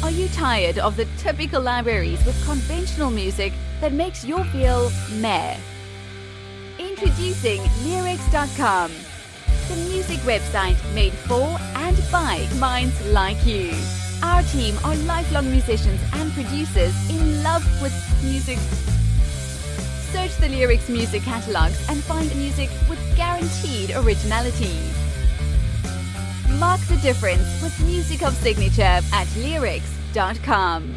Are you tired of the typical libraries with conventional music that makes you feel meh? Introducing Leerecs.com, the music website made for and by minds like you. Our team are lifelong musicians and producers in love with music. Search the Leerecs music catalogs and find music with guaranteed originality. Mark the difference with music of signature at Leerecs.com.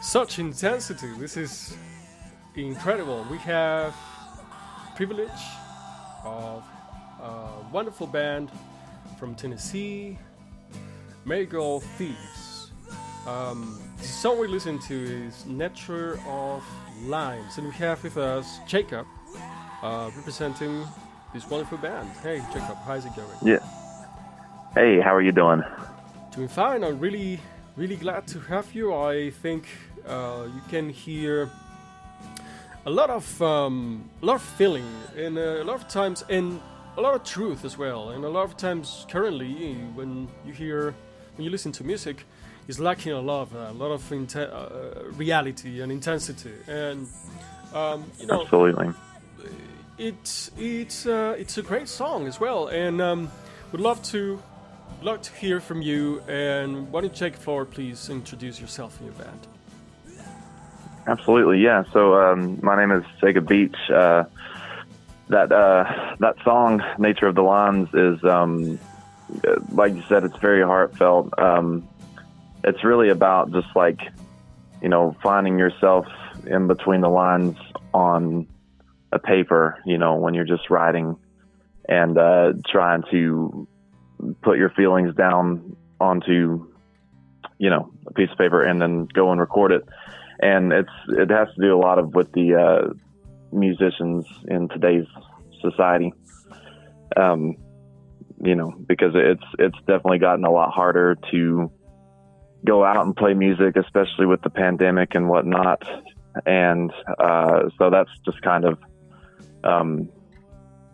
Such intensity. This is incredible. We have privilege of a wonderful band from Tennessee, Marigold Thieves. The song we listen to is Nature of Lines, and we have with us Jacob representing this wonderful band. Hey Jacob, how's it going? Yeah. Hey, how are you doing? Doing fine. I'm really glad to have you. I think you can hear a lot of feeling, and a lot of times, and a lot of truth as well. And a lot of times, currently, when you listen to music, it's lacking a lot of reality and intensity. And Absolutely. It's a great song as well, and would love to hear from you. And why don't you take the floor, please introduce yourself and your band. Absolutely, yeah. So my name is Jacob Beach. That song, Nature of the Lines, is like you said, it's very heartfelt. It's really about just finding yourself in between the lines on a paper, when you're just writing and trying to put your feelings down onto, a piece of paper and then go and record it. And it has to do a lot with the musicians in today's society, because it's definitely gotten a lot harder to go out and play music, especially with the pandemic and whatnot. And so that's just kind of,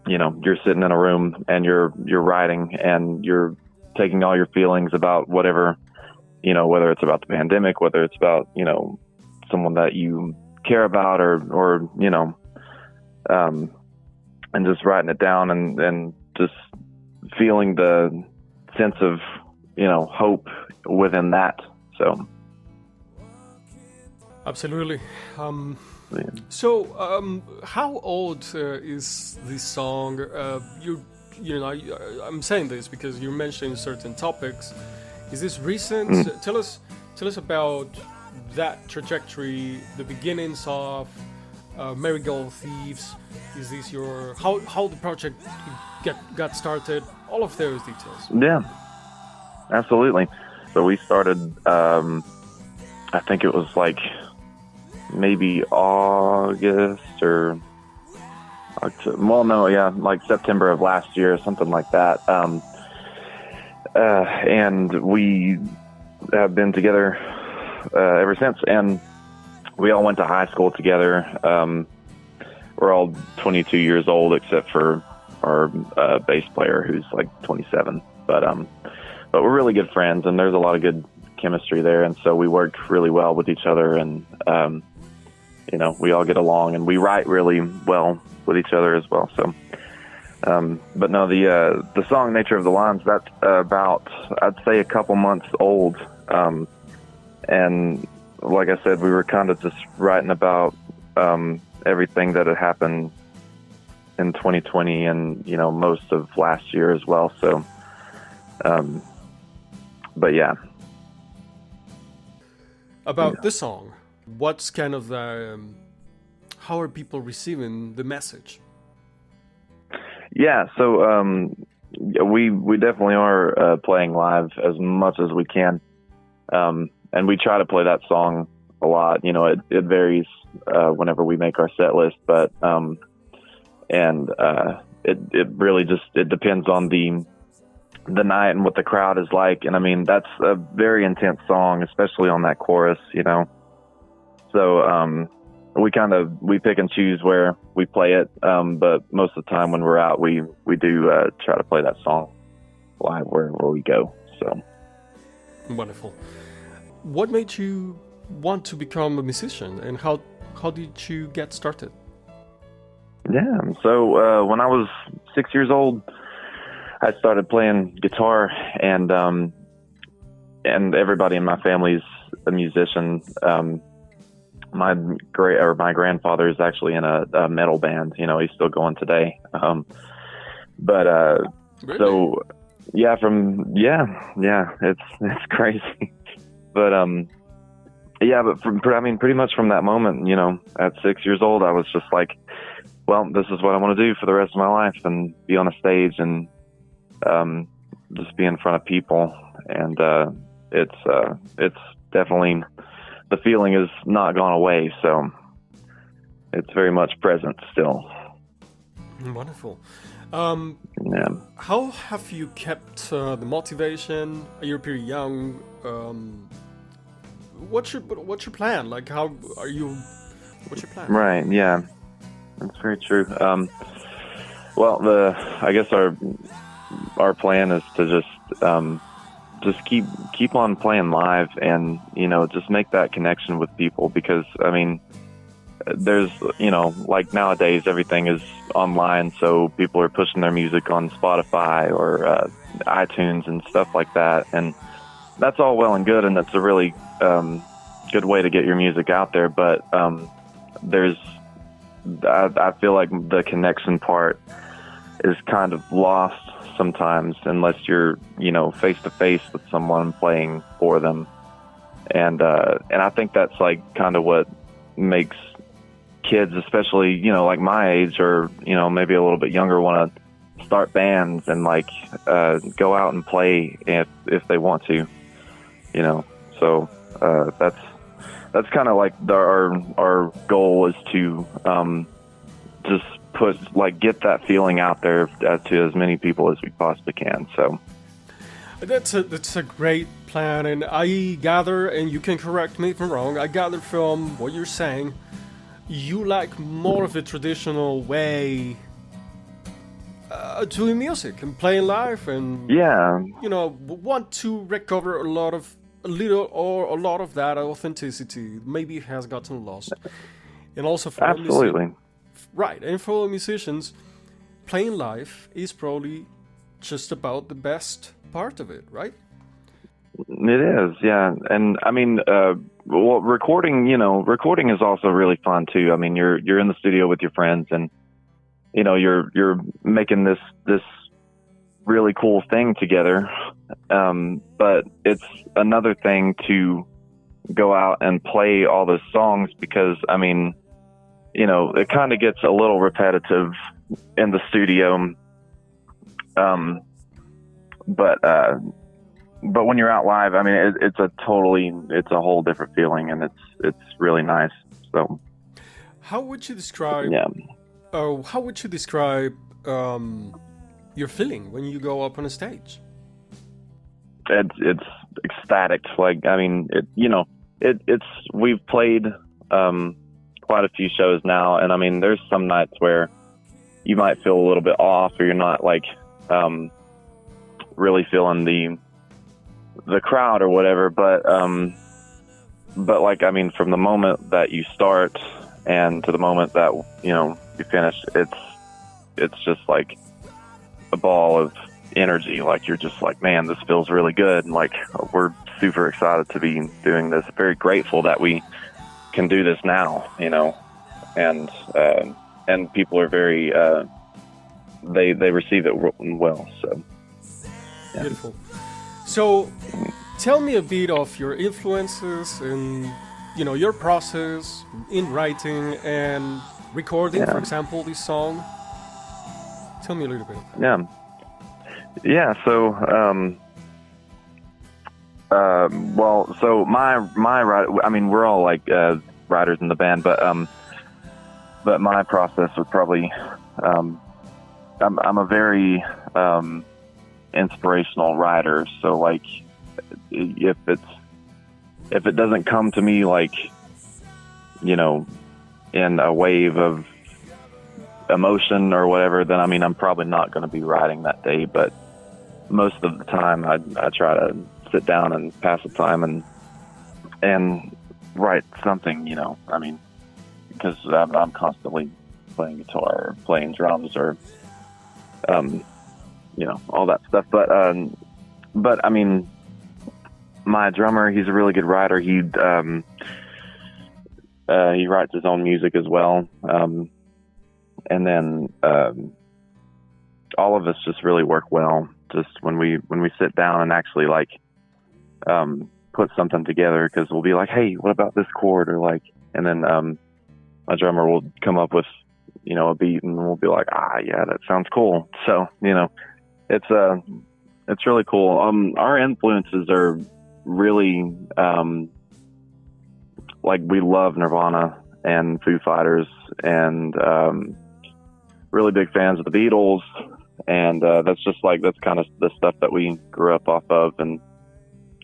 you're sitting in a room and you're writing and you're taking all your feelings about whatever, whether it's about the pandemic, whether it's about, someone that you care about or and just writing it down and just feeling the sense of, hope within that. So. Absolutely. Yeah. So, how old is this song? I'm saying this because you're mentioning certain topics. Is this recent? Tell us about that trajectory, the beginnings of Marigold Thieves. Is this how the project got started? All of those details. Yeah, absolutely. So we started. I think it was maybe August or October. Well, no, yeah, September of last year, something like that. And we have been together ever since, and we all went to high school together. We're all 22 years old, except for our bass player, who's 27. But we're really good friends, and there's a lot of good chemistry there, and so we work really well with each other, and we all get along, and we write really well with each other as well. So, but no, the song "Nature of the Lines", that's about, I'd say, a couple months old. And like I said, we were kind of just writing about everything that had happened in 2020 and, you know, most of last year as well. So, but yeah. About this song, what's kind of the, how are people receiving the message? Yeah, so we definitely are playing live as much as we can, and we try to play that song a lot. You know, it varies whenever we make our set list, but it really just depends on the night and what the crowd is like. And I mean, that's a very intense song, especially on that chorus, you know. So we pick and choose where we play it, but most of the time when we're out, we do try to play that song live where we go. So wonderful. What made you want to become a musician, and how did you get started? Yeah, so when I was 6 years old, I started playing guitar, and everybody in my family's a musician. My grandfather is actually in a metal band. You know, he's still going today. Really? So yeah, it's crazy. But pretty much from that moment, you know, at 6 years old, I was just like, well, this is what I want to do for the rest of my life, and be on a stage and just be in front of people. And it's definitely, the feeling has not gone away, so it's very much present still. Wonderful. Yeah. How have you kept the motivation? You're pretty young. What's your plan? Like, how are you? What's your plan? Right. Yeah, that's very true. Well, I guess our plan is to just keep on playing live, and, you know, just make that connection with people, because I mean, there's, you know, like nowadays everything is online, so people are pushing their music on Spotify or iTunes and stuff like that, and that's all well and good, and that's a really good way to get your music out there, but I feel like the connection part is kind of lost sometimes, unless you're, you know, face to face with someone playing for them, and I think that's like kind of what makes kids, especially, you know, like my age, or, you know, maybe a little bit younger, want to start bands and like go out and play if they want to, you know. So that's kind of like our goal is to just get that feeling out there to as many people as we possibly can. So that's a great plan, and I gather, and you can correct me if I'm wrong, I gather from what you're saying, you like more of a traditional way doing music and playing live, and yeah, you know, want to recover a lot of that authenticity maybe has gotten lost. And also for absolutely. Right, and for musicians, playing live is probably just about the best part of it, right? It is, yeah. And I mean, recording is also really fun too. I mean, you're in the studio with your friends, and, you know, you're making this really cool thing together. But it's another thing to go out and play all those songs, because, I mean, you know, it kind of gets a little repetitive in the studio. But when you're out live, I mean, it's a whole different feeling, and it's really nice. So, how would you describe? Yeah. Oh, how would you describe your feeling when you go up on a stage? It's ecstatic. Like, I mean, we've played quite a few shows now, and I mean, there's some nights where you might feel a little bit off, or you're not like really feeling the crowd or whatever, but like, I mean, from the moment that you start and to the moment that, you know, you finish, it's just like a ball of energy. Like, you're just like, man, this feels really good, and like, we're super excited to be doing this, very grateful that we can do this now, you know, and people are very they receive it well. So yeah. Beautiful. So, tell me a bit of your influences and your process in writing and recording, for example, this song. Tell me a little bit of that. Yeah. So, well, so my I mean, we're all like writers in the band, but my process would probably, I'm a very inspirational writer. So like, if it doesn't come to me like, in a wave of emotion or whatever, then I mean, I'm probably not going to be writing that day. But most of the time, I try to sit down and pass the time and write something. I mean, because I'm constantly playing guitar or playing drums or all that stuff. But I mean, my drummer, he's a really good writer. He writes his own music as well. And then all of us just really work well. Just when we sit down and actually like put something together, because we'll be like, hey, what about this chord? Or like, and then my drummer will come up with a beat, and we'll be like, yeah, that sounds cool. So it's really cool. Our influences are really like, we love Nirvana and Foo Fighters, and really big fans of the Beatles, and that's kind of the stuff that we grew up off of, and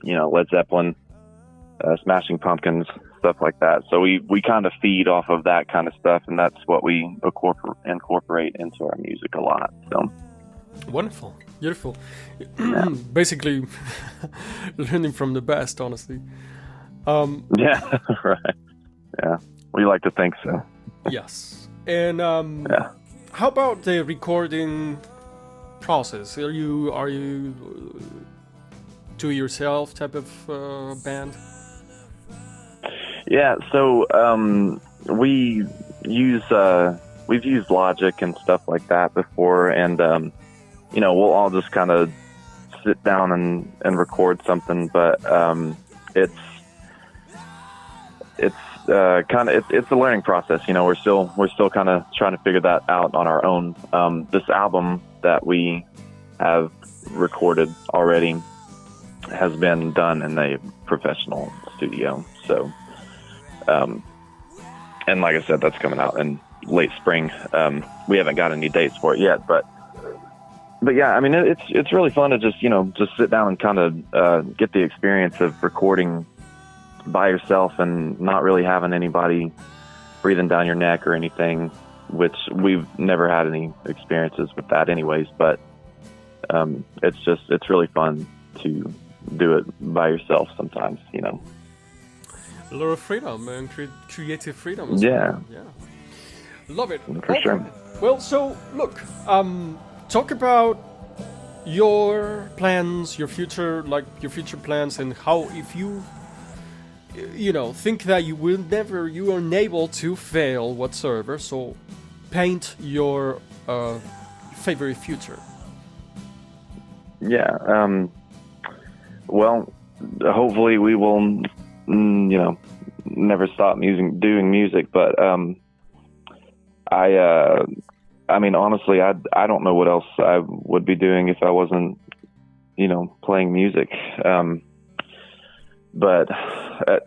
Led Zeppelin, Smashing Pumpkins, stuff like that. So we kind of feed off of that kind of stuff, and that's what we incorporate into our music a lot. So wonderful, beautiful. Basically, learning from the best, honestly. Yeah, right. Yeah, we like to think so. Yes, and how about the recording process? Are you do yourself type of band? Yeah, so we've used Logic and stuff like that before, and we'll all just kind of sit down and record something, but it's it's a learning process. We're still kind of trying to figure that out on our own. This album that we have recorded already has been done in a professional studio. So, and like I said, that's coming out in late spring. We haven't got any dates for it yet, but yeah, I mean, it's really fun to just sit down and kind of get the experience of recording by yourself and not really having anybody breathing down your neck or anything, which we've never had any experiences with that anyways. But it's really fun to do it by yourself sometimes, A lot of freedom and creative freedom. Yeah. Yeah. Love it. For sure. Well, so look, talk about your plans, your future plans, and how, if you think that you are unable to fail whatsoever, so paint your favorite future. Yeah. Well, hopefully we will, never stop doing music, but I mean, honestly, I don't know what else I would be doing if I wasn't, playing music. But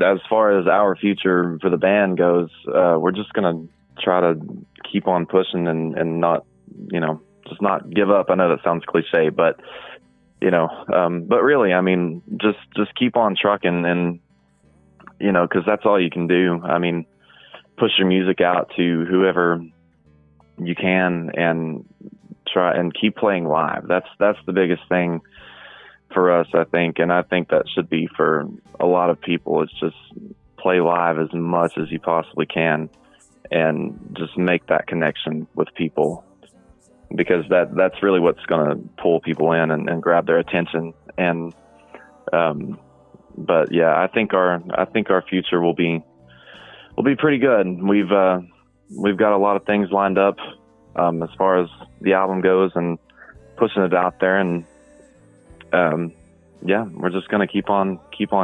as far as our future for the band goes, we're just going to try to keep on pushing and not, just not give up. I know that sounds cliche, but, but really, I mean, just keep on trucking and, cause that's all you can do. I mean, push your music out to whoever you can and try and keep playing live. That's the biggest thing for us, I think, and I think that should be for a lot of people. It's just play live as much as you possibly can and just make that connection with people, because that's really what's going to pull people in and grab their attention. And but yeah, I think our future will be pretty good. We've got a lot of things lined up as far as the album goes and pushing it out there. And yeah, we're just gonna keep on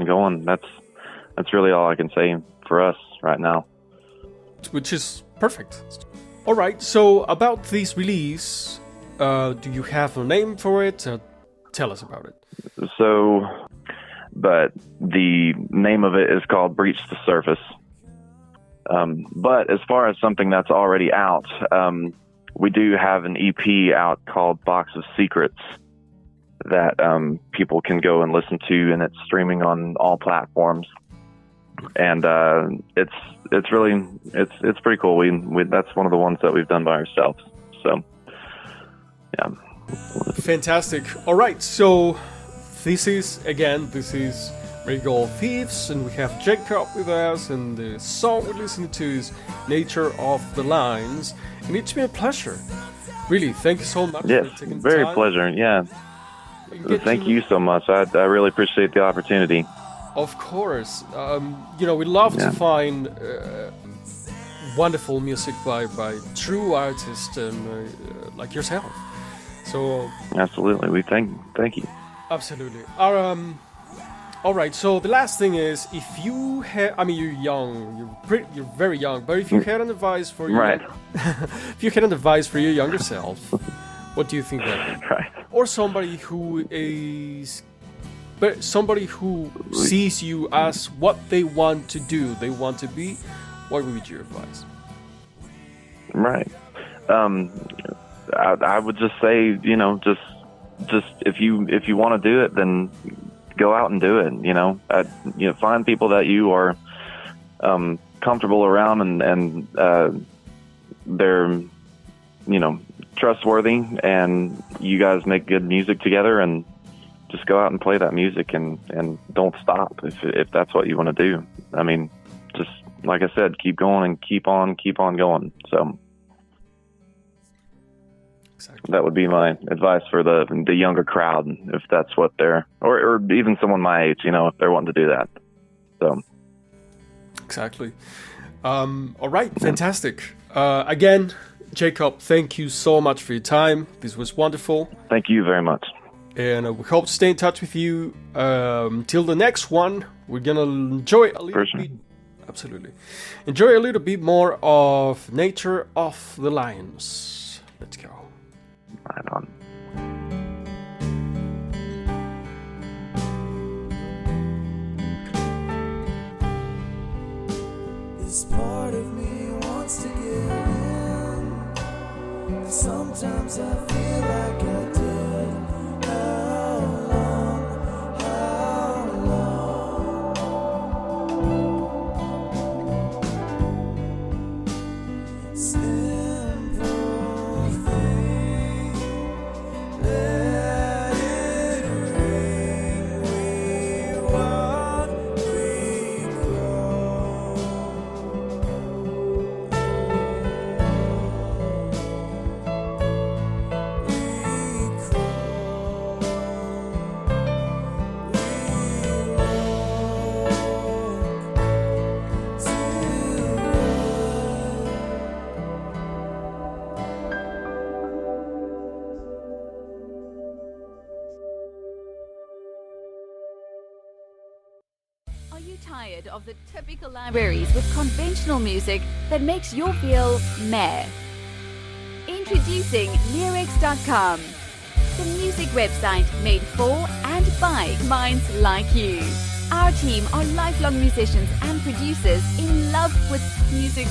going. That's really all I can say for us right now. Which is perfect. All right. So about this release, do you have a name for it? Tell us about it. So, but the name of it is called Breach the Surface. But as far as something that's already out, we do have an EP out called Box of Secrets that people can go and listen to, and it's streaming on all platforms. And it's really it's pretty cool. We that's one of the ones that we've done by ourselves. So yeah. Fantastic. All right, so this is Marigold Thieves, and we have Jacob with us, and the song we're listening to is Nature of the Lines, and it's been a pleasure. Really, thank you so much yes, for taking the very time. pleasure. Yeah. Thank you so much. I really appreciate the opportunity. Of course. We love to find wonderful music by true artists like yourself. So absolutely, we thank you. Absolutely. All right. So the last thing is, if you had, you're young, you're very young, but if you had an advice for your, right, if you had an advice for your younger self, what do you think that would be? Right. Or somebody who sees you as what they want to do, they want to be, what would be your advice? Right. I would just say, just if you want to do it, then go out and do it. Find people that you are comfortable around, and they're trustworthy, and you guys make good music together, and just go out and play that music, and don't stop if that's what you want to do. Just like I said, keep going and keep on going. So. Exactly. That would be my advice for the younger crowd, if that's what they're, or even someone my age, if they're wanting to do that. So. Exactly. All right. Fantastic. Again, Jacob, thank you so much for your time. This was wonderful. Thank you very much. And we hope to stay in touch with you till the next one. We're going to enjoy a little bit. Absolutely. Enjoy a little bit more of Nature of the Lions. Let's go. Right on. This part of me wants to give in. Sometimes I feel like I did. How long? How long? Simple thing. Let it ring. We walk, we grow. Are you tired of the typical libraries with conventional music that makes you feel meh? Introducing Leerecs.com, the music website made for and by minds like you. Our team are lifelong musicians and producers in love with music.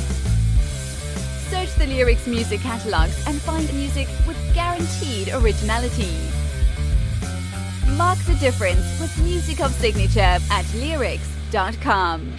Search the Leerecs music catalogs and find music with guaranteed originality. Mark the difference with music of signature at Leerecs.com.